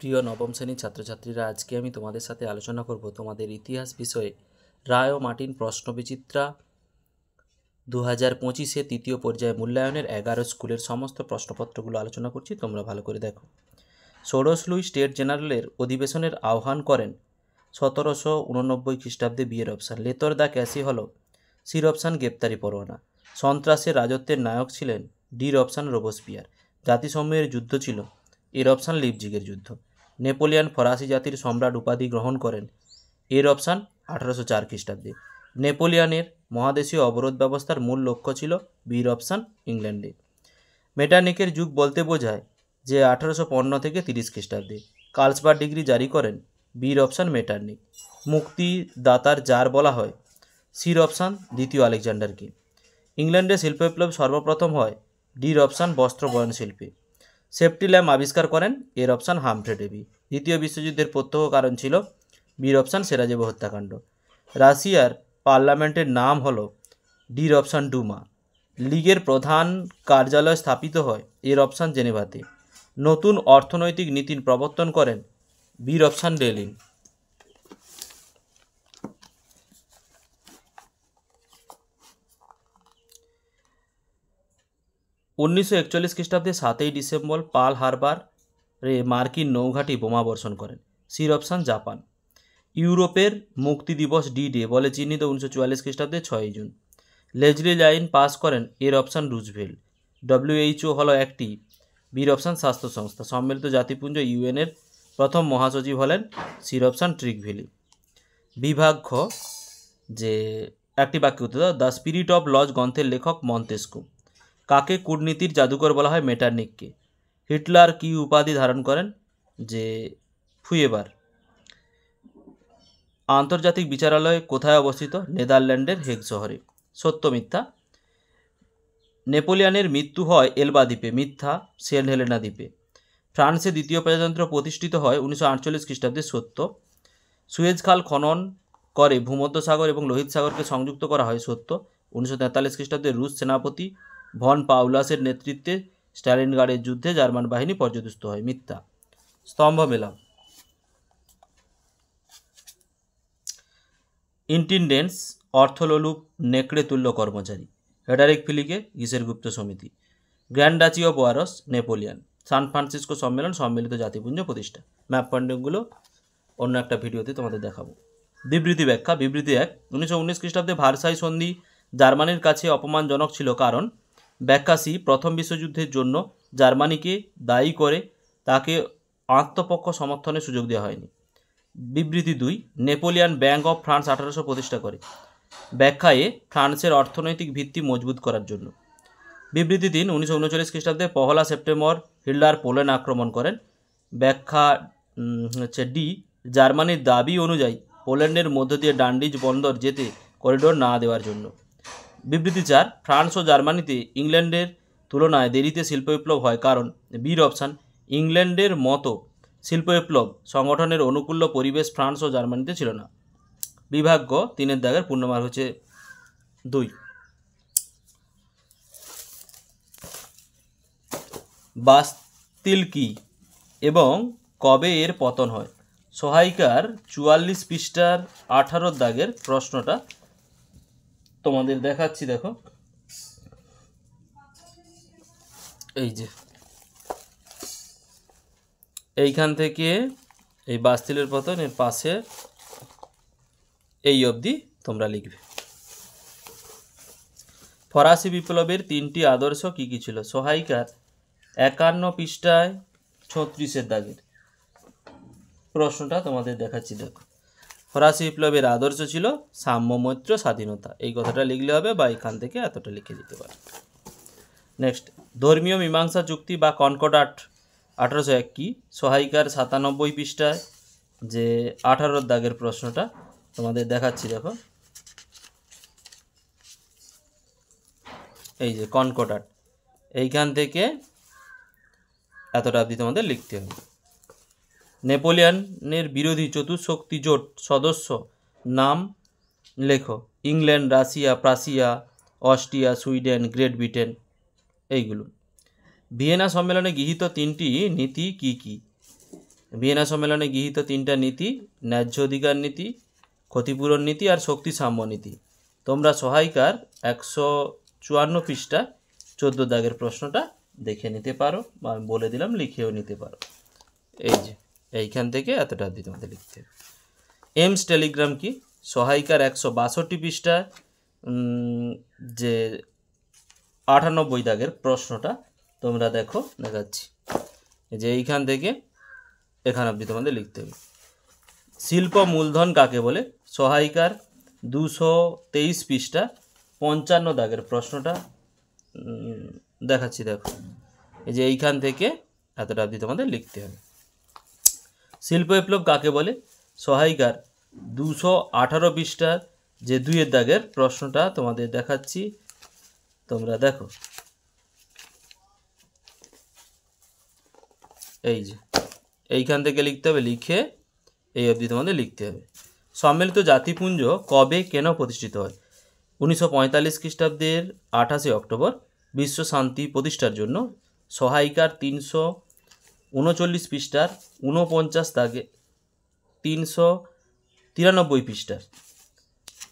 প্রিয় নবম শ্রেণীর ছাত্রছাত্রীরা, আজকে আমি তোমাদের সাথে আলোচনা করব তোমাদের ইতিহাস বিষয়ে রায় ও মার্টিন প্রশ্নবিচিত্রা 2025-এ তৃতীয় পর্যায়ে মূল্যায়নের 11 স্কুলের সমস্ত প্রশ্নপত্রগুলো আলোচনা করছি। তোমরা ভালো করে দেখো। ষোড়শ লুই স্টেট জেনারেলের অধিবেশনের আহ্বান করেন 1789 খ্রিস্টাব্দে। বিয়ের অপশান লেতর দ্য ক্যাসি হল সির অপশান গ্রেপ্তারি পরোয়ানা। সন্ত্রাসের রাজত্বের নায়ক ছিলেন ডির অপশান রোবসপিয়ার। জাতিসমূহের যুদ্ধ ছিল এর অপশান লিপজিগের যুদ্ধ। নেপোলিয়ন ফরাসি জাতির সম্রাট উপাধি গ্রহণ করেন এর অপশান 1804 খ্রিস্টাব্দে। নেপোলিয়নের মহাদেশীয় অবরোধ ব্যবস্থার মূল লক্ষ্য ছিল বির অপশান ইংল্যান্ডে। মেটার্নিকের যুগ বলতে বোঝায় যে 1855 থেকে 30 খ্রিস্টাব্দে। কার্লসবার্গ ডিগ্রি জারি করেন বির অপশান মেটার্নিক। মুক্তিদাতার জার বলা হয় সির অপশান দ্বিতীয় আলেকজান্ডারকে। ইংল্যান্ডে শিল্প বিপ্লব সর্বপ্রথম হয় ডির অপশান বস্ত্র বয়ন শিল্পে। সেফটি ল্যাম্প আবিষ্কার করেন এর অপশান হামফ্রে ডেভি। দ্বিতীয় বিশ্বযুদ্ধের প্রত্যক্ষ কারণ ছিল বির অপশান সেরাজেভো হত্যাকাণ্ড। রাশিয়ার পার্লামেন্টের নাম হল ডির অপশান ডুমা। লীগের প্রধান কার্যালয় স্থাপিত হয় এর অপশান জেনেভাতে। নতুন অর্থনৈতিক নীতির প্রবর্তন করেন বির অপশান ডেলিন। উনিশশো 41 খ্রিস্টাব্দে 7ই ডিসেম্বর পার্ল হারবারে মার্কিন নৌঘাঁটি বোমা বর্ষণ করেন সির অপশান জাপান। ইউরোপের মুক্তি দিবস ডি ডে বলে চিহ্নিত 1944 খ্রিস্টাব্দে 6ই জুন। লেজলি লাইন পাস করেন এর অপশান রুজভেল্ট। WHO হলো একটি বির অপশান স্বাস্থ্য সংস্থা। সম্মিলিত জাতিপুঞ্জ ইউএনের প্রথম মহাসচিব হলেন সির অপশান ট্রিগভেলি। বিভাগ খ, যে একটি বাক্য উত্তর দাও। দ্য স্পিরিট অফ লজ গ্রন্থের লেখক মন্তেস্কু। কাকে কূটনীতির জাদুকর বলা হয়? মেটার্নিককে। হিটলার কি উপাধি ধারণ করেন? যে ফুয়েবার। আন্তর্জাতিক বিচারালয় কোথায় অবস্থিত? নেদারল্যান্ডের হেগ শহরে। সত্য মিথ্যা? নেপোলিয়নের মৃত্যু হয় এলবা দ্বীপে। মিথ্যা, সেন্ট হেলেনা দ্বীপে। ফ্রান্সে দ্বিতীয় প্রজাতন্ত্র প্রতিষ্ঠিত হয় 1948 খ্রিস্টাব্দে। সত্য। সুয়েজ খাল খনন করে ভূমধ্যসাগর এবং লোহিত সাগরকে সংযুক্ত করা হয়। সত্য। 1943 খ্রিস্টাব্দে রুশ সেনাপতি ভন পাউলাসের নেতৃত্বে স্টালিনগ্রাডের যুদ্ধে জার্মান বাহিনী পর্যদস্ত হয়। মিথ্যা। স্তম্ভ মেলাম। ইন্টেন্ডেন্স অর্থলোলুপ নেকড়ে তুল্য কর্মচারী। হেডারিক ফিলিকে গিসের গুপ্ত সমিতি। Grand duchy of Warsaw Napoleon. San Francisco সম্মেলন সম্মিলিত জাতিপুঞ্জ প্রতিষ্ঠা। ম্যাপ পয়েন্টিংগুলো অন্য একটা ভিডিওতে তোমাদের দেখাবো। বিবৃতি ব্যাখ্যা। বিবৃতি 1, 1919 খ্রিস্টাব্দে ভার্সাই সন্ধি জার্মানির কাছে অপমানজনক ছিল কারণ ব্যাখ্যা সি, প্রথম বিশ্বযুদ্ধের জন্য জার্মানিকে দায়ী করে তাকে আত্মপক্ষ সমর্থনের সুযোগ দেওয়া হয়নি। বিবৃতি 2, নেপোলিয়ন ব্যাঙ্ক অফ ফ্রান্স 1800 প্রতিষ্ঠা করে। ব্যাখ্যা এ, ফ্রান্সের অর্থনৈতিক ভিত্তি মজবুত করার জন্য। বিবৃতি 3, 1939 খ্রিস্টাব্দে 1 সেপ্টেম্বর হিটলার পোল্যান্ড আক্রমণ করেন। ব্যাখ্যা হচ্ছে ডি, জার্মানির দাবি অনুযায়ী পোল্যান্ডের মধ্য দিয়ে ডান্ডিজ বন্দর যেতে করিডোর না দেওয়ার জন্য। বিবৃতি 4, ফ্রান্স ও জার্মানিতে ইংল্যান্ডের তুলনায় দেরিতে শিল্প বিপ্লব হয় কারণ বির অপশান ইংল্যান্ডের মতো শিল্প বিপ্লব সংগঠনের অনুকূল্য পরিবেশ ফ্রান্স ও জার্মানিতে ছিল না। বিভাগ গ, 3-এর দাগের পূর্ণমার্ক হচ্ছে 2। বাস্তিল কি এবং কবে এর পতন হয়? সহায়িকার 44 পৃষ্ঠার 18 দাগের প্রশ্নটা তোমাদের দেখাচ্ছি। দেখো, এই যে এইখান থেকে এই বাস্তিলের পতন এর পাশে এই অবধি তোমরা লিখবে। ফরাসি বিপ্লবের 3টি আদর্শ কি কি ছিল? সহায়িকার 51 পৃষ্ঠায় 36-এর দাগের প্রশ্নটা তোমাদের দেখাচ্ছি। দেখো, ফরাসি বিপ্লবের আদর্শ ছিল সাম্য, মৈত্র, স্বাধীনতা। এই কথাটা লিখলে হবে বা এখান থেকে এতটা লিখে দিতে পারে। নেক্সট, ধর্মীয় মীমাংসা চুক্তি বা কনকর্ডাট 1801 কি? সহায়িকার 97 পৃষ্ঠায় যে 18 দাগের প্রশ্নটা তোমাদের দেখাচ্ছি। দেখো, এই যে কনকর্ডাট, এইখান থেকে এতটা অবধি তোমাদের লিখতে হবে। নেপোলিয়নের বিরোধী চতুর্শক্তি জোট সদস্য নাম লেখো। England, Russia, Prussia, Austria, Sweden, great Britain, এইগুলো। ভিয়েনা সম্মেলনে গৃহীত 3টি নীতি কি কি? ভিয়েনা সম্মেলনে গৃহীত 3টা নীতি, ন্যায্য অধিকার নীতি, ক্ষতিপূরণ নীতি আর শক্তি সাম্য নীতি। তোমরা সহায়িকার 154 পৃষ্ঠা 14 দাগের প্রশ্নটা দেখে নিতে পারো, বা আমি বলে দিলাম লিখেও নিতে পারো। এই যে এইখান থেকে এতটা অবধি তোমাদের লিখতে হবে। এমস টেলিগ্রাম কি? সহায়িকার 162 পৃষ্ঠা যে 98 দাগের প্রশ্নটা তোমরা দেখো, দেখাচ্ছি। যে এইখান থেকে এখান অবধি তোমাদের লিখতে হবে। শিল্প মূলধন কাকে বলে? সহায়িকার 223 পৃষ্ঠা 55 দাগের প্রশ্নটা দেখাচ্ছি, দেখো। এই যে এইখান থেকে এতটা অবধি তোমাদের লিখতে হবে। শিল্প বিপ্লব কাকে বলে? সহায়িকার 218 পৃষ্ঠার যে 2 দাগের প্রশ্নটা তোমাদের দেখাচ্ছি, তোমরা দেখো। এই যে এইখান থেকে লিখতে হবে, লিখে এই অবধি তোমাদের লিখতে হবে। সম্মিলিত জাতিপুঞ্জ কবে কেন প্রতিষ্ঠিত হয়? 1945 খ্রিস্টাব্দের 28 অক্টোবর বিশ্ব শান্তি প্রতিষ্ঠার জন্য। সহায়িকার 339 পৃষ্ঠার 49 দাগে 393 পৃষ্ঠার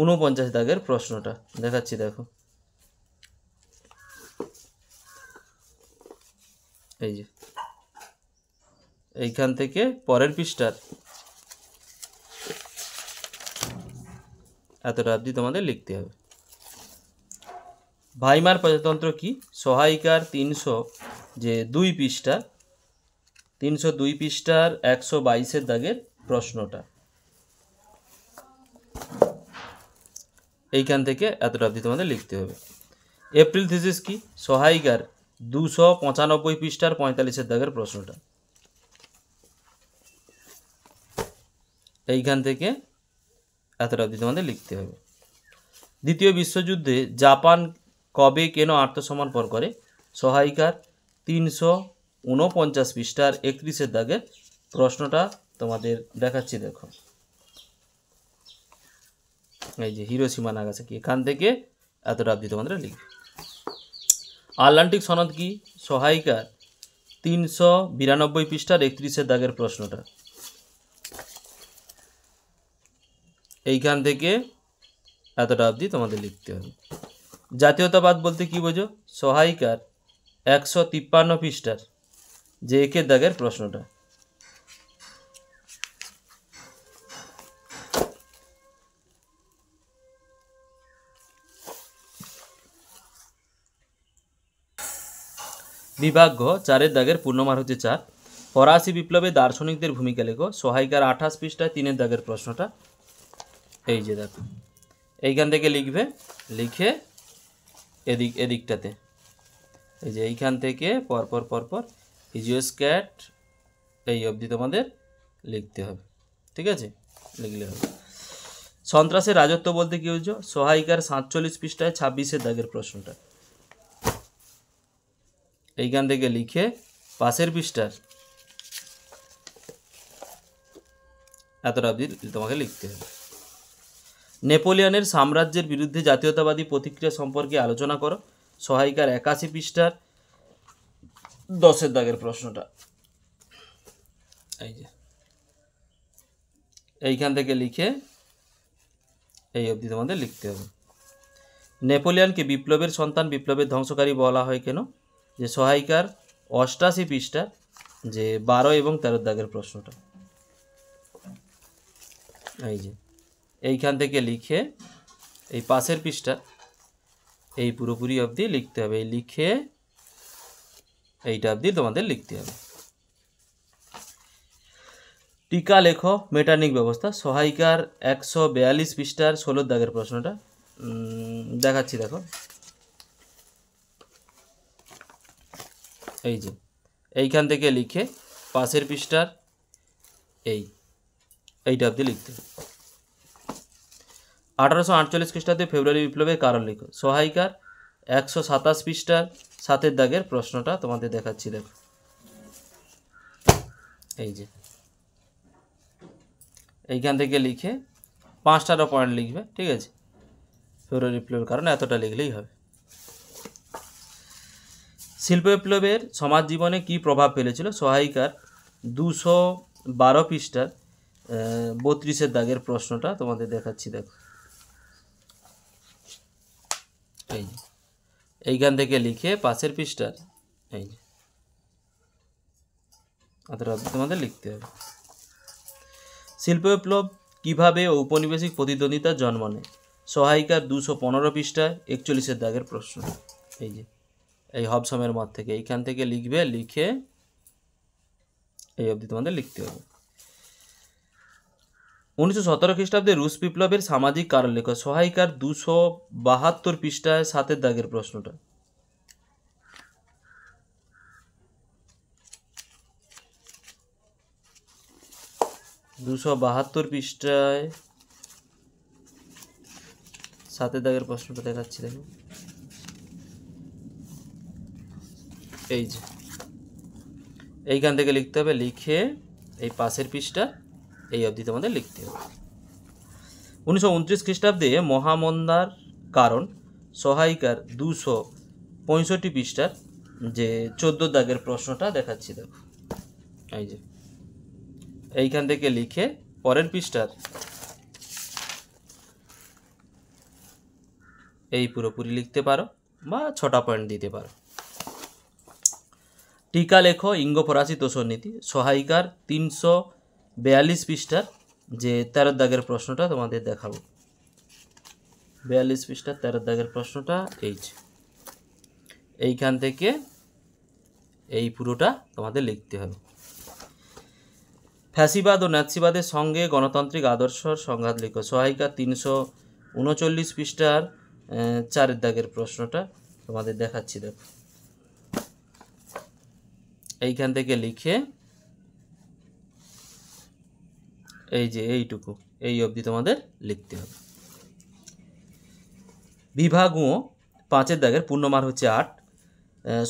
49 দাগের প্রশ্নটা দেখাচ্ছি, দেখো। এই যে এইখান থেকে পরের পৃষ্ঠার এতটা অবধি তোমাদের লিখতে হবে। ভাইমার প্রজাতন্ত্র কি? সহায়িকার 302 পৃষ্ঠার 122 দাগের প্রশ্নটা এইখান থেকে এতটা অবধি তোমাদের লিখতে হবে। এপ্রিল থিসিস কি? সহায়িকার 295 পৃষ্ঠার 45 দাগের প্রশ্নটা এইখান থেকে এতটা অবধি তোমাদের লিখতে হবে। দ্বিতীয় বিশ্বযুদ্ধে জাপান কবে কেন আত্মসমর্পণ করে? সহায়িকার 349 পৃষ্ঠার 31 দাগের প্রশ্নটা তোমাদের দেখাচ্ছি, দেখো। এই যে হিরোশিমা নাগাসাকি, এখান থেকে এতটা অবধি তোমাদের লিখবে। আটলান্টিক সনদ কি? সহায়িকার 392 পৃষ্ঠার 31 দাগের প্রশ্নটা এইখান থেকে এতটা অবধি তোমাদের লিখতে হবে। জাতীয়তাবাদ বলতে কি বোঝো? সহায়িকার 153 পৃষ্ঠার যে 1 দাগের প্রশ্নটা বিভাগ ঘ 4 দাগের পূর্ণমান হচ্ছে 4। ফরাসি বিপ্লবে দার্শনিকদের ভূমিকা লেখো। সহায়িকার 28 পৃষ্ঠায় 3 দাগের প্রশ্নটা এই যে দেখো, এইখান থেকে লিখবে, লিখে এদিকটাতে এই যে এইখান থেকে পরপর ইজিওস্ক্যাট এই অবধি তোমাদের লিখতে হবে, ঠিক আছে? লিখলে হবে। সন্ত্রাসের রাজত্ব বলতে কি বুঝো? সহায়িকার 47 পৃষ্ঠায় 26 দাগের প্রশ্নটা এইখান থেকে লিখে পাশের পৃষ্ঠার এতটা অবধি তোমাকে লিখতে হবে। নেপোলিয়নের সাম্রাজ্যের বিরুদ্ধে জাতীয়তাবাদী প্রতিক্রিয়া সম্পর্কে আলোচনা করো। সহায়িকার 81 পৃষ্ঠার 10 দাগের প্রশ্নটা এই যে এইখান থেকে লিখে এই অবধি তোমাদের লিখতে হবে। নেপোলিয়নকে বিপ্লবের সন্তান, বিপ্লবের ধ্বংসকারী বলা হয় কেন? যে সহায়িকার 88 পৃষ্ঠা যে 12 এবং 13 দাগের প্রশ্নটা এই যে এইখান থেকে লিখে এই পাশের পৃষ্ঠা এই পুরোপুরি অবধি লিখতে হবে। এই লিখে এইটা অবধি তোমাদের লিখতে হবে। টিকা লেখো মেটার্নিক ব্যবস্থা। সহায়িকার 142 পৃষ্ঠার 16 দাগের প্রশ্নটা দেখাচ্ছি, দেখো। এই যে এইখান থেকে লিখে পাশের পৃষ্ঠার এইটা অবধি লিখতে হবে। 1848 খ্রিস্টাব্দে ফেব্রুয়ারি বিপ্লবের কারণ লিখো। সহায়িকার 127 পৃষ্ঠার 7 দাগের প্রশ্নটা তোমাদের দেখাচ্ছি, দেখো। এই যে এইখান থেকে লিখে 5টা পয়েন্ট লিখবে, ঠিক আছে? ফেব্রুয়ারি বিপ্লবের কারণ এতটা লিখলেই হবে। শিল্প বিপ্লবের সমাজ জীবনে কী প্রভাব ফেলেছিল? সহায়িকার 12 পৃষ্ঠার 32 দাগের প্রশ্নটা তোমাদের দেখাচ্ছি। দেখো এই যে এইখান থেকে লিখে পাশের পৃষ্ঠার এই যে অতটা তোমাদের লিখতে হবে। শিল্প বিপ্লব কীভাবে ঔপনিবেশিক প্রতিদ্বন্দ্বিতার জন্ম নেয়? সহায়িকার 215 পৃষ্ঠায় 41 দাগের প্রশ্ন। এই যে এই হবসমের মত থেকে এইখান থেকে লিখবে, লিখে এই অবধি তোমাদের লিখতে হবে। 1917 খ্রিস্টাব্দে রুশ বিপ্লবের সামাজিক কারণ লেখো। সহায়িকার 272 পৃষ্ঠায় 7 দাগের প্রশ্নটা। দুশো 72 পৃষ্ঠায় 7 দাগের প্রশ্নটা দেখাচ্ছি। দেখো এই যে এইখান থেকে লিখতে হবে, লিখে এই পাশের পৃষ্ঠা এই অবধি তোমাদের লিখতে হবে। 1929 খ্রিস্টাব্দে মহামন্দার কারণ। সহায়িকার 265 পৃষ্ঠার যে 14 দাগের প্রশ্নটা দেখাচ্ছি। দেখো এই যে এইখান থেকে লিখে পরের পৃষ্ঠার এই পুরোপুরি লিখতে পারো বা 6টা পয়েন্ট দিতে পারো। টিকা লেখো ইঙ্গ ফরাসি তোষণ নীতি। সহায়িকার 342 পৃষ্ঠার যে 13 দাগের প্রশ্নটা তোমাদের দেখাবো। 42 পৃষ্ঠার 13 দাগের প্রশ্নটা এই যে এইখান থেকে এই পুরোটা তোমাদের লিখতে হবে। ফ্যাসিবাদ ও ন্যাৎসিবাদের সঙ্গে গণতান্ত্রিক আদর্শর সংঘাত লেখো। সহায়িকা 339 পৃষ্ঠার 4 দাগের প্রশ্নটা তোমাদের দেখাচ্ছি। দেখো এইখান থেকে লিখে এই যে এইটুকু এই অবধি তোমাদের লিখতে হবে। বিভাগ ও 5 দাগের পূর্ণমান হচ্ছে 8।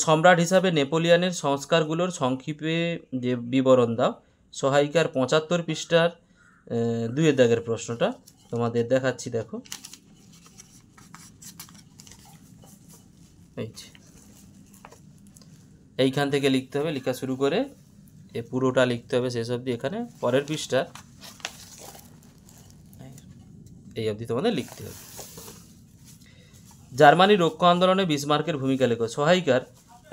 সম্রাট হিসাবে নেপোলিয়নের সংস্কারগুলোর সংক্ষেপে যে বিবরণ দাও। সহায়িকার 75 পৃষ্ঠার 2 দাগের প্রশ্নটা তোমাদের দেখাচ্ছি। দেখো এই যে এইখান থেকে লিখতে হবে, লেখা শুরু করে এ পুরোটা লিখতে হবে শেষ অবধি। এখানে পরের পৃষ্ঠা এই অবধি তোমাদের লিখতে হবে। জার্মানি রক্ষা আন্দোলনে বিসমার্কের ভূমিকা লেখো। সহায়িকার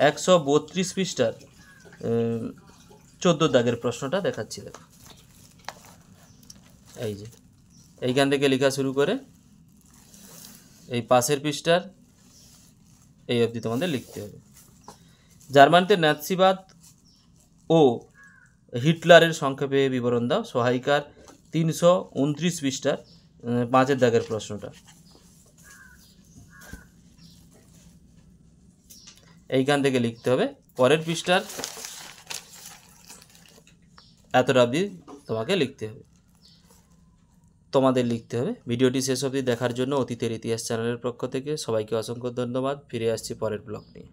132 পৃষ্ঠার 14 দাগের প্রশ্নটা দেখাচ্ছি। দেখো এই যে এইখান থেকে লেখা শুরু করে এই পাশের পৃষ্ঠার এই অবধি তোমাদের লিখতে হবে। জার্মানিতে ন্যাৎসিবাদ ও হিটলারের সংক্ষেপে বিবরণ দাও। সহায়িকার 329 পৃষ্ঠার 5 দাগের প্রশ্নটা এইখান থেকে লিখতে হবে। পরের পৃষ্ঠার এতটা অবধি তোমাকে লিখতে হবে, তোমাদের লিখতে হবে। ভিডিওটি শেষ অবধি দেখার জন্য অতীতের ইতিহাস চ্যানেলের পক্ষ থেকে সবাইকে অসংখ্য ধন্যবাদ। ফিরে আসছি পরের ব্লগ নিয়ে।